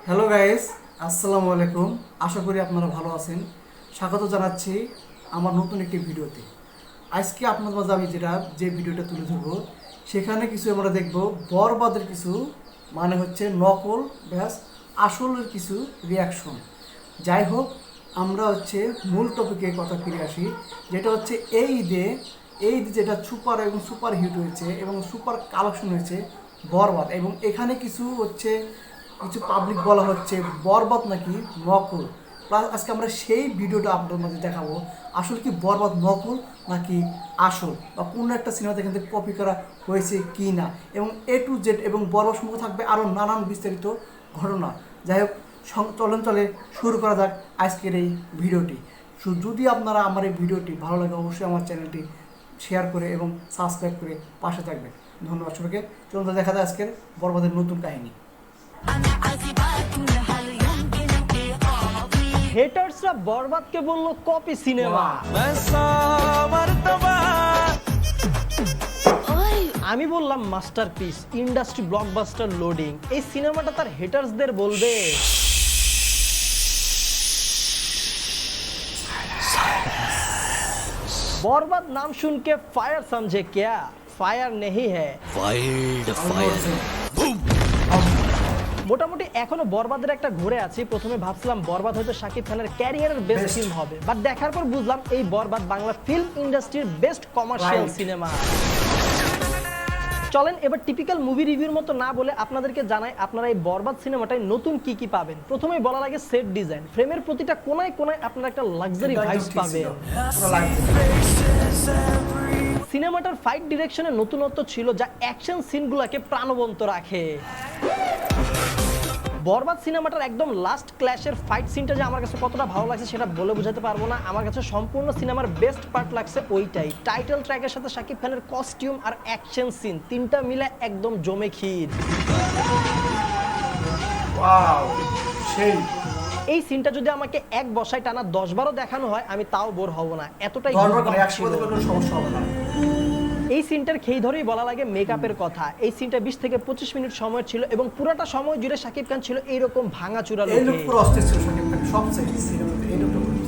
Hello guys, আসসালামু আলাইকুম। আশা করি আপনারা ভালো আছেন। স্বাগত জানাচ্ছি আমার নতুন একটি ভিডিওতে। আজকে আপনাদের মাঝে আমি যে ভিডিওটা তুলে ধরবো, সেখানে কিছু আমরা দেখব বরবাদের কিছু মানে হচ্ছে নকল ব্যাস আসলের কিছু রিয়াকশন। যাই হোক, আমরা হচ্ছে মূল টপিকে কথা ফিরে আসি, যেটা হচ্ছে এই ঈদে যেটা সুপার এবং সুপার হিট হয়েছে এবং সুপার কালেকশন হয়েছে বরবাদ, এবং এখানে কিছু হচ্ছে কিছু পাবলিক বলা হচ্ছে বরবাদ নাকি নকল। প্লাস আজকে আমরা সেই ভিডিওটা আপনাদের মধ্যে দেখাবো আসলে কি বরবাদ নকল নাকি আসল, বা কোনো একটা সিনেমা থেকে কপি করা হয়েছে কি না, এবং A to Z এবং বরবাদ সম্পর্কে থাকবে আরও নানান বিস্তারিত ঘটনা। যাই হোক, চলে শুরু করা যাক আজকের এই ভিডিওটি। যদি আপনারা আমার এই ভিডিওটি ভালো লাগে অবশ্যই আমার চ্যানেলটি শেয়ার করে এবং সাবস্ক্রাইব করে পাশে থাকবেন। ধন্যবাদ সবাইকে। চলুন দেখা যায় আজকের বরবাদের নতুন কাহিনী। হেটার্সরা বরবাদকে বলল কপি সিনেমা। আমি বললাম মাস্টারপিস, ইন্ডাস্ট্রি ব্লকবাস্টার লোডিং। এই সিনেমাটা তার হেটার্সদের বলবে बरबाद नाम सुन के फायर समझे क्या? फायर नहीं है, মোটামুটি এখনো বরবাদের একটা ঘুরে আছি। প্রথমে ভাবছিলাম বরবাদ হয়তো শাকিব খানের ক্যারিয়ারের বেস্ট ফিল্ম হবে, বাট দেখার পর বুঝলাম এই বরবাদ বাংলা ফিল্ম ইন্ডাস্ট্রির বেস্ট কমার্শিয়াল সিনেমা। চলেন এবার টিপিক্যাল মুভি রিভিউর মতো না বলে আপনাদেরকে জানাই আপনারা এই বরবাদ সিনেমাটায় নতুন কি কি পাবেন। প্রথমেই বলা লাগে সেট ডিজাইন, ফ্রেমের প্রতিটা কোনায় কোনায় আপনারা একটা লাক্সারি ভাইবস পাবেন। সিনেমাটার ফাইট ডিরেকশনে নতুনত্ব ছিল যা অ্যাকশন সিনগুলোকে প্রাণবন্ত রাখে। বরবাদ সিনেমাটার একদম লাস্ট ক্ল্যাশের ফাইট সিনটা যে আমার কাছে কতটা ভালো লাগছে সেটা বলে বোঝাতে পারবো না। আমার কাছে সম্পূর্ণ সিনেমার বেস্ট পার্ট লাগছে ওইটাই। টাইটেল ট্র্যাকের সাথে শাকিব খানের কস্টিউম আর অ্যাকশন সিন তিনটা মিলে একদম জমে ক্ষীর। এই সিনটা যদি আমাকে এক বসায় টানা 10-12 দেখানো হয় আমি তাও বোর হব না, এতটাই সমস্যা হবে না। এই সিনটার খেই ধরেই বলা লাগে মেকআপের কথা। এই সিনটা 20 থেকে 25 মিনিট সময় ছিল এবং পুরোটা সময় জুড়ে শাকিব খান ছিল এইরকম ভাঙাচুরা লোকে।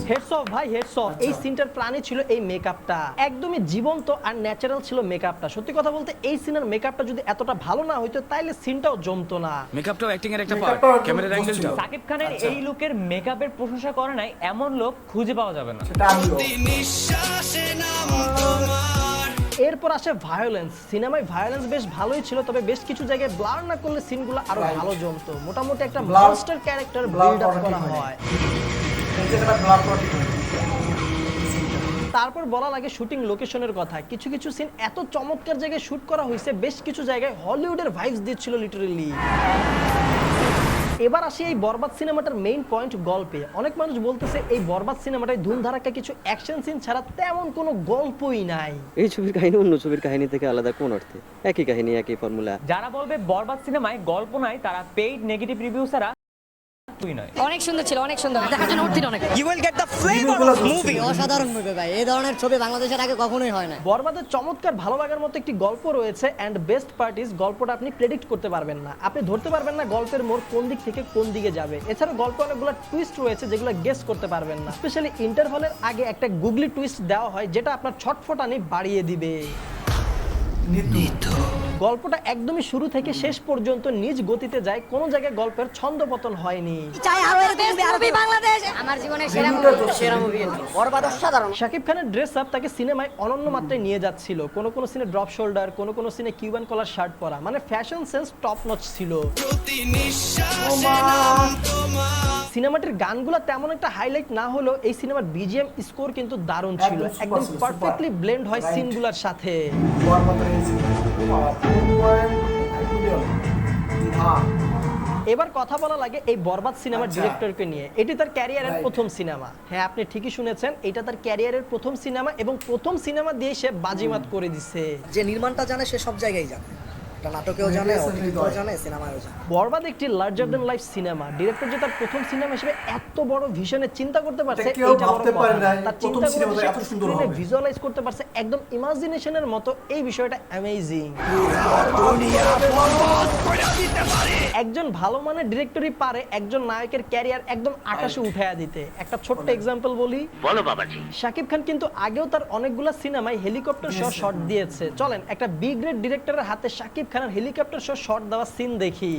হেডস অফ ভাই, হেডস অফ। এই সিনটার প্রাণী ছিল এই মেকআপটা, একদমই জীবন্ত আর ন্যাচারাল ছিল মেকআপটা। সত্যি কথা বলতে এই সিনের মেকআপটা যদি এতটা ভালো না হইতো তাইলে সিনটাও জমতো না। মেকআপটাও অ্যাক্টিং এর একটা পার্ট, ক্যামেরার অ্যাঙ্গেলটাও। শাকিব খানের এই লুকের মেকআপের প্রশংসা করে নাই এমন লোক খুঁজে পাওয়া যাবে না। এরপর আসে ভায়োলেন্স। সিনেমায় ভায়োলেন্স বেশ ভালোই ছিল, তবে বেশ কিছু জায়গায় ব্লার না করলে সিনগুলো আরো ভালো জমতো। মোটামুটি একটা মনস্টার ক্যারেক্টার বিল্ড আপ করা হয়। তারপর বলা লাগে শুটিং লোকেশনের কথা। কিছু কিছু সিন এত চমৎকার জায়গায় শুট করা হয়েছে, বেশ কিছু জায়গায় হলিউডের ভাইবস দিচ্ছিল লিটারেলি। এবার আসি এই বরবাদ সিনেমাটার মেইন পয়েন্ট গল্পে। অনেক মানুষ বলতেছে এই বরবাদ সিনেমাটায় ধুমধারাক্কা কিছু অ্যাকশন সিন ছাড়া তেমন কোনো গল্পই নাই। এই ছবির কাহিনী অন্য ছবির কাহিনী থেকে আলাদা কোন অর্থে? একই কাহিনী, একই ফর্মুলা। যারা বলবে বরবাদ সিনেমায় গল্প নাই তারা পেইড নেগেটিভ রিভিউ ছাড়া তুই নয়। অনেক সুন্দর ছিল, অনেক সুন্দর, দেখার জন্য উঠছিল অনেক। You will get the flavor of movie. অসাধারণ মুভি ভাই, এই ধরনের ছবি বাংলাদেশের আগে কখনোই হয় না। বরবাদের চমৎকার ভালো লাগার মতো একটি গল্প রয়েছে, এন্ড বেস্ট পার্ট ইজ গল্পটা আপনি প্রেডিক্ট করতে পারবেন না, আপনি ধরতে পারবেন না গল্পের মোড় কোন দিক থেকে কোন দিকে যাবে। এছাড়া গল্পে অনেকগুলো টুইস্ট রয়েছে যেগুলো গেস করতে পারবেন না। স্পেশালি ইন্টারভালের আগে একটা গুগলি টুইস্ট দেওয়া হয় যেটা আপনার ছটফটানি বাড়িয়ে দিবে। গল্পটা একদমই শুরু থেকে শেষ পর্যন্ত নিজ গতিতে যায়, কোনো জায়গায় গল্পের ছন্দপতন হয়নি। চাই আরো এরকম মুভি, আরো বাংলাদেশ আমার জীবনের সেরা মুভি বরবাদ অসাধারণ। শাকিব খানের ড্রেস আপ তাকে সিনেমায় অনন্য মাত্রায় নিয়ে যাচ্ছিল। কোনো কোনো সিনে ড্রপ শোল্ডার, কোনো কোনো সিনে কিউবান কলার শার্ট পরা, মানে ফ্যাশন সেন্স টপ নচ ছিল। সিনেমাটির গানগুলো তেমন একটা হাইলাইট না হলেও এই সিনেমার বিজিএম স্কোর কিন্তু দারুণ ছিল, একদম পারফেক্টলি ব্লেন্ড হয় সিনগুলোর সাথে। এবার কথা বলা লাগে এই বরবাদ সিনেমার ডিরেক্টরকে নিয়ে। এটি তার ক্যারিয়ারের প্রথম সিনেমা। হ্যাঁ, আপনি ঠিকই শুনেছেন, এটা তার ক্যারিয়ারের প্রথম সিনেমা এবং প্রথম সিনেমা দিয়ে সে বাজিমাত করে দিছে। যে নির্মাণটা জানে সে সব জায়গায় জানে। নাটকেও জানে, অভিনয়ও জানে, সিনেমায়ও জানে। বরবাদ একটি larger than life cinema. Director যে তার প্রথম সিনেমা হিসেবে এত বড় ভিশনে চিন্তা করতে পারছে, এটা কেউ এইটা বড় ভাবতে কথা। পারে নাই, তার প্রথম চিন্তা সিনেমাটা করে এত সুন্দর স্ক্রিনে হবে। ভিজুয়ালাইজ করতে পারছে একদম ইমাজিনেশনের মতো। এই বিষয়টা অ্যামেজিং। একজন ভালো মানের ডিরেক্টরই পারে একজন নায়কের ক্যারিয়ার একদম আকাশে উঠায়া দিতে। একটা ছোট্ট এক্সাম্পল বলি, বলো বাবাজি। শাকিব খান কিন্তু আগেও তার অনেকগুলো সিনেমায় হেলিকপ্টার শো শট দিয়েছে। চলেন একটা বি গ্রেড ডিরেক্টরের হাতে শাকিব খানের হেলিকপ্টার শো শট দেওয়া সিন দেখি।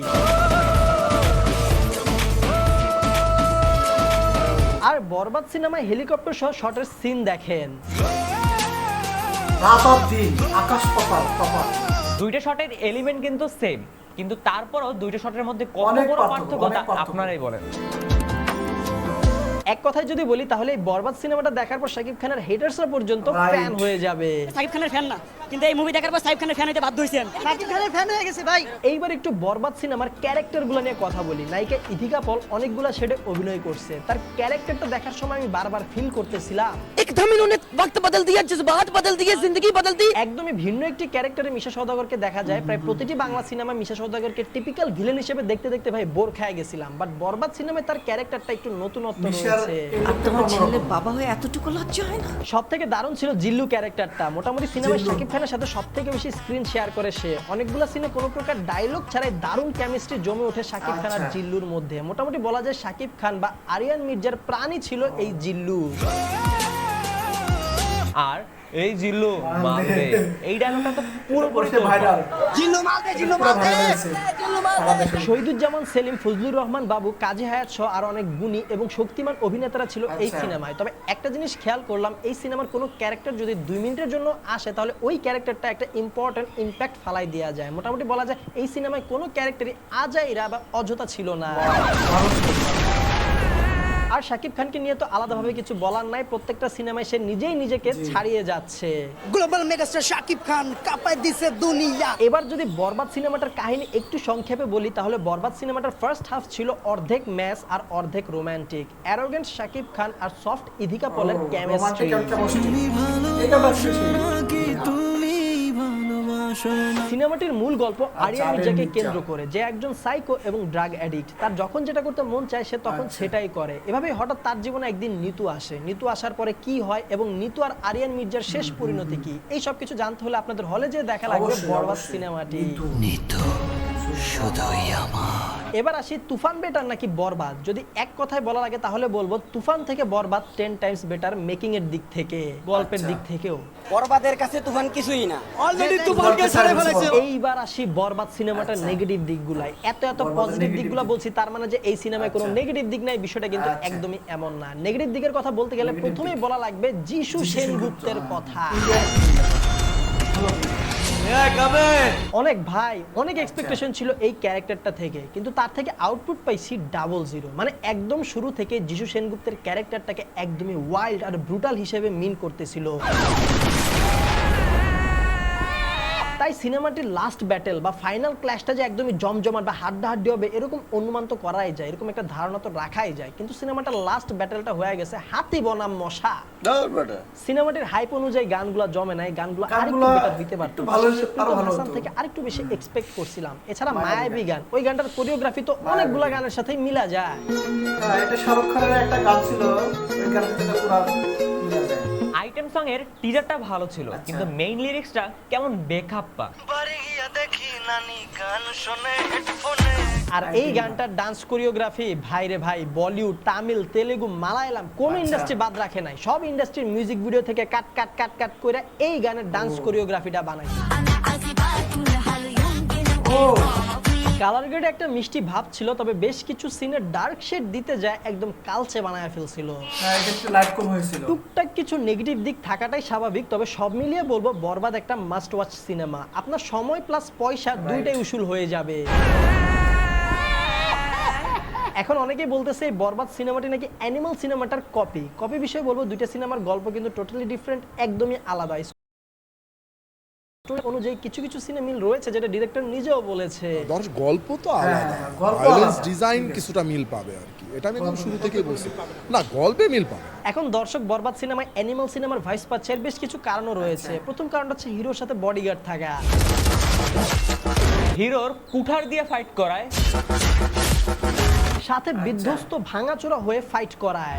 আর বরবাদ সিনেমায় হেলিকপ্টার শো শটের সিন দেখেন। রাত আর দিন, আকাশ পাতাল তফাৎ। দুইটা শটের এলিমেন্ট কিন্তু সেম, কিন্তু তারপরও দুইটা শটের মধ্যে কত অনেক বড় পার্থক্য, পার্থক্য অনেক তা পার্থক্য। আপনারাই বলেন। এক কথায় যদি বলি তাহলে এই বরবাদ সিনেমাটা দেখার পর শাকিব খানের হেটার্সরা পর্যন্ত Right. ফ্যান হয়ে যাবে। সাকিব খানের ফ্যান না, কিন্তু এই মুভি দেখার পর সাকিব খানের ফ্যান হইতে বাধ্য হইছেন। সাকিব খানের ফ্যান হয়ে গেছে ভাই। এইবার একটু বরবাদ সিনেমার ক্যারেক্টারগুলো নিয়ে কথা বলি। নায়িকা ইথিকা পল অনেকগুলা শেডে অভিনয় করছে। তার ক্যারেক্টারটা দেখার সময় আমি বারবার ফিল করতেছিলাম एकदम इन्होंने वक्त बदल दिया, जज्बात बदल दिए, जिंदगी बदल दी। একদমই ভিন্ন একটি ক্যারেক্টারে মিশা সওদাগরকে দেখা যায়। প্রায় প্রতিটি বাংলা সিনেমা মিশা সওদাগরকে টিপিক্যাল ভিলেন হিসেবে দেখতে দেখতে ভাই বোর খেয়ে গেছিলাম। বাট বরবাদ সিনেমায় তার ক্যারেক্টারটা একটু নতুনত্ব মিশার রয়েছে। আপনার ছেলে বাবা হয়ে এতটুকু লজ্জা হয় না। সব থেকে দারুণ ছিল জিল্লু ক্যারেক্টারটা। মোটামুটি সিনেমায় জিল্লু। শাকিব খানের সাথে সব থেকে বেশি স্ক্রিন শেয়ার করে সে। অনেকগুলো সিনে কোনো প্রকার ডায়লগ ছাড়াই দারুণ কেমিস্ট্রি জমে ওঠে শাকিব খান আর আচ্ছা। জিল্লুর মধ্যে। মোটামুটি বলা যায় শাকিব খান বা আরিয়ান মির্জার প্রাণী ছিল এই জিল্লু। আর এই জিল্লু মারবে, এই ডায়লগটা তো পুরোপুরি সে ভাইরাল। জিল্লু মাল দে, জিল্লু পুরো মাল দে। ভাইরাল হয়েছে সারা দেশে। শহীদুজ্জামান সেলিম, ফজলুর রহমান বাবু, কাজী হায়াত সহ আর অনেক গুণী এবং শক্তিমান অভিনেতারা ছিল এই আচ্ছা। সিনেমায়। তবে একটা জিনিস খেয়াল করলাম, এই সিনেমার কোনো ক্যারেক্টার যদি 2 মিনিটের জন্য আসে তাহলে ওই ক্যারেক্টারটা একটা ইম্পর্টেন্ট ইম্প্যাক্ট ফালাই দেওয়া যায়। মোটামুটি বলা যায় এই সিনেমায় কোনো ক্যারেক্টারই আজাইরা বা অযথা ছিল না। আর শাকিব খানকে নিয়ে তো আলাদাভাবে কিছু বলার নাই। প্রত্যেকটা সিনেমায় সে নিজেই নিজেকে ছাড়িয়ে যাচ্ছে। গ্লোবাল মেগাস্টার শাকিব খান কাঁপায় দিছে দুনিয়া। এবার যদি বরবাদ সিনেমাটার কাহিনী একটু সংক্ষেপে বলি তাহলে বরবাদ সিনেমাটার ফার্স্ট হাফ ছিল অর্ধেক ম্যাচ আর অর্ধেক রোমান্টিক। অ্যারোগেন্ট শাকিব খান আর সফট ইথিকা পলের কেমিস্ট্রি। রোমান্টিক একটা কেমিস্ট্রি। এটা বাসি সিনেমাটির মূল গল্প আরিয়ান আরিয়ান মির্জাকে মির্জা। কেন্দ্র করে, যে একজন সাইকো এবং ড্রাগ অ্যাডিক্ট। তার যখন যেটা করতে মন চায় সে তখন আচ্ছা। সেটাই করে। এভাবেই হঠাৎ তার জীবনে একদিন নিতু আসে। নিতু আসার পরে কি হয় এবং নিতু আর আরিয়ান মির্জার শেষ পরিণতি কি, এই সব কিছু জানতে হলে আপনাদের হলে যে দেখা লাগবে অবশ্যই, বরবাদ অবশ্যই। সিনেমাটি। নিতু। এবার আসি তুফান বেটার নাকি বরবাদ। যদি এক কথায় বলা লাগে তাহলে বলবো তুফান থেকে বরবাদ 10 টাইমস বেটার, মেকিং এর দিক থেকে, গল্পের আচ্ছা। দিক থেকেও। বরবাদের কাছে তুফান কিছুই না। অলরেডি তুফানকে ছাড়ে ফেলেছে। এইবার আসি বরবাদ সিনেমাটার নেগেটিভ দিকগুলাই। এত বরবাদের পজিটিভ negative দিকগুলো দিক। বলছি তার মানে যে এই সিনেমায় কোনো আচ্ছা। নেগেটিভ দিক নাই, বিষয়টা কিন্তু আচ্ছা। একদমই এমন না। নেগেটিভ দিকের কথা বলতে গেলে Negative প্রথমেই বলা লাগবে যিশু সেনগুপ্তের কথা। অনেক ভাই অনেক এক্সপেকটেশন ছিল এই ক্যারেক্টারটা থেকে, কিন্তু তার থেকে আউটপুট পাইছি 00। মানে একদম শুরু থেকে যিশু সেনগুপ্তের ক্যারেক্টারটাকে একদমই ওয়াইল্ড আর ব্রুটাল হিসেবে মিন করতেছিল। তাই সিনেমাটির লাস্ট ব্যাটেল বা ফাইনাল ক্ল্যাশটা যে একদমই জমজমাট বা হাড্ডাহাড্ডি হবে এরকম অনুমান তো করাই যায়, এরকম একটা ধারণা তো রাখাই যায়। কিন্তু সিনেমাটার লাস্ট ব্যাটেলটা হয়ে গেছে হাতি বনাম মশা। সিনেমাটির হাইপ অনুযায়ী গানগুলো জমে নাই, গানগুলো আরেকটু গানগুলা বেটার হইতে পারত। একটু ভালো হলে আরো ভালো হাসান হতো। থেকে আরেকটু বেশি এক্সপেক্ট করছিলাম। এছাড়া মায়াবী মায়াবী গান, ওই গানটার কোরিওগ্রাফি তো অনেকগুলো গানের সাথেই মিলা যায়। হ্যাঁ, এটা শাহরুখ খানের একটা গান ছিল, ওই গানটা থেকে পুরো মিলে যায়। আইটেম সং এর টিজারটা ভালো ছিল, কিন্তু মেইন লিরিক্সটা কেমন বেখাপ্পা। আর এই গানটার ডান্স কোরিওগ্রাফি ভাই রে ভাই, বলিউড, তামিল, তেলেগু, মালায়ালাম কোন আচ্ছা। ইন্ডাস্ট্রি বাদ রাখে নাই। সব ইন্ডাস্ট্রির মিউজিক ভিডিও থেকে কাট কাট কাট কাট করে এই গানের ডান্স কোরিওগ্রাফিটা বানাইছে। ও কালার গ্রেডে একটা মিষ্টি ভাব ছিল, তবে বেশ কিছু সিনে ডার্ক শেড দিতে যায় একদম কালচে বানায় ফেলছিল। হ্যাঁ, এটা একটু লাইট কম হয়েছিল। টুকটাক কিছু নেগেটিভ দিক থাকাটাই স্বাভাবিক, তবে সব মিলিয়ে বলবো বরবাদ একটা মাস্ট ওয়াচ সিনেমা। আপনার সময় প্লাস পয়সা দুইটাই উসুল হয়ে যাবে। এখন অনেকেই বলতেছে এই বরবাদ সিনেমাটি নাকি অ্যানিমাল সিনেমাটার কপি বিষয়ে বলবো দুইটা সিনেমার গল্প কিন্তু টোটালি ডিফারেন্ট, একদমই আলাদা। স্টোরি অনুযায়ী কিছু কিছু সিনে মিল রয়েছে, যেটা ডিরেক্টর নিজেও বলেছে। গল্প তো আলাদা, হ্যাঁ, গল্প ভায়োলেন্স আলাদা। ডিজাইন কিছুটা মিল পাবে আর কি, এটা আমি একদম শুরু থেকেই বলছি। না, গল্পে মিল পাবে। এখন দর্শক বরবাদ সিনেমায় অ্যানিমাল সিনেমার ভাইস পাচ্ছে, এর বেশ কিছু কারণও রয়েছে। প্রথম কারণটা হচ্ছে হিরোর সাথে বডিগার্ড থাকা। হিরোর কুঠার দিয়ে ফাইট করায়, সাথে বিধ্বস্ত ভাঙাচোরা হয়ে ফাইট করায়,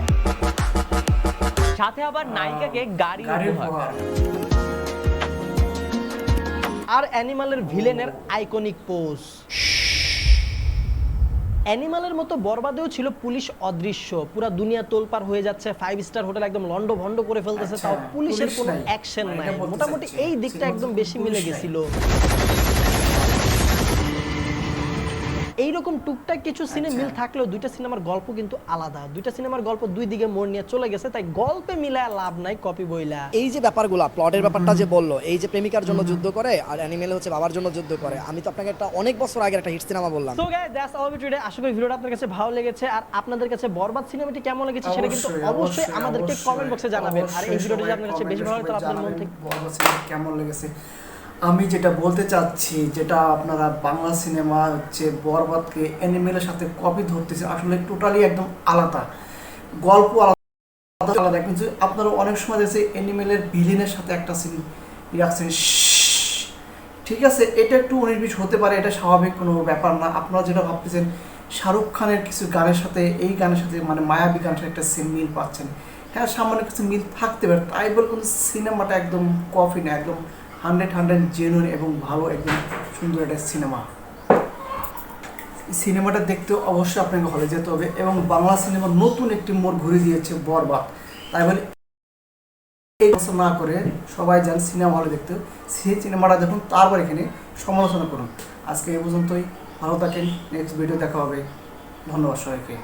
সাথে আবার নায়িকাকে গাড়ি গাড়ির উপহার। উপহার। আর অ্যানিমালের ভিলেনের আইকনিক পোজ। অ্যানিমালের মতো বরবাদেও ছিল পুলিশ অদৃশ্য, পুরা দুনিয়া তোলপার হয়ে যাচ্ছে, 5 স্টার হোটেল একদম লন্ড ভন্ড করে ফেলতেছে, আচ্ছা, তাও পুলিশের পুলিশ কোনো নাই। অ্যাকশন মানে নাই। এটা বলতে মোটামুটি চাচ্ছি। এই দিকটা একদম বেশি পুলিশ মিলে নাই। গেছিল। এইরকম টুকটাক কিছু সিনে মিল থাকলেও দুইটা সিনেমার গল্প কিন্তু আলাদা। দুইটা সিনেমার গল্প দুই দিকে মোড় নিয়ে চলে গেছে, তাই গল্পে মিলায় লাভ নাই কপি বইলা। এই যে ব্যাপারগুলো প্লটের ব্যাপারটা যে বললো, এই যে প্রেমিকার জন্য যুদ্ধ করে আর অ্যানিমেল হচ্ছে বাবার জন্য যুদ্ধ করে, আমি তো আপনাকে একটা অনেক বছর আগের একটা হিট সিনেমা বললাম। So guys that's all today. আশা করি ভিডিওটা আপনাদের কাছে ভালো লেগেছে, আর আপনাদের কাছে বরবাদ সিনেমাটি কেমন লেগেছে সেটা কিন্তু অবশ্যই আমাদেরকে কমেন্ট বক্সে জানাবেন। আর এই ভিডিওটা যদি আপনার কাছে বেশি ভালো লাগে তাহলে আপনাদের মন থেকে বরবাদ সিনেমা কেমন লেগেছে। আমি যেটা বলতে চাচ্ছি, যেটা আপনারা বাংলা সিনেমা হচ্ছে বরবাদকে অ্যানিমেলের সাথে কপি ধরতেছে, আসলে টোটালি একদম আলাদা গল্প, আলাদা। কিন্তু আপনারা অনেক সময় দেখছে অ্যানিমেলের ভিলেনের সাথে একটা সিন রাখছেন, ঠিক আছে, এটা একটু 19-20 হতে পারে, এটা স্বাভাবিক কোনো ব্যাপার না। আপনারা যেটা ভাবতেছেন শাহরুখ খানের কিছু গানের সাথে এই গানের সাথে মানে মায়াবী গানের সাথে একটা সিন মিল পাচ্ছেন, হ্যাঁ সামান্য কিছু মিল থাকতে পারে, তাই বলে কিন্তু সিনেমাটা একদম কপি না, একদম 100% জেনুইন এবং ভালো, একদম সুন্দর একটা সিনেমা। সিনেমাটা দেখতে অবশ্যই আপনাকে হলে যেতে হবে, এবং বাংলা সিনেমার নতুন একটি মোড় ঘুরে দিয়েছে বরবাদ, তাই বলে এই বছর না করে সবাই যান সিনেমা হলে দেখতে, সেই সিনেমাটা দেখুন, তারপর এখানে সমালোচনা করুন। আজকে এই পর্যন্তই, ভালো থাকেন, নেক্সট ভিডিও দেখা হবে, ধন্যবাদ সবাইকে।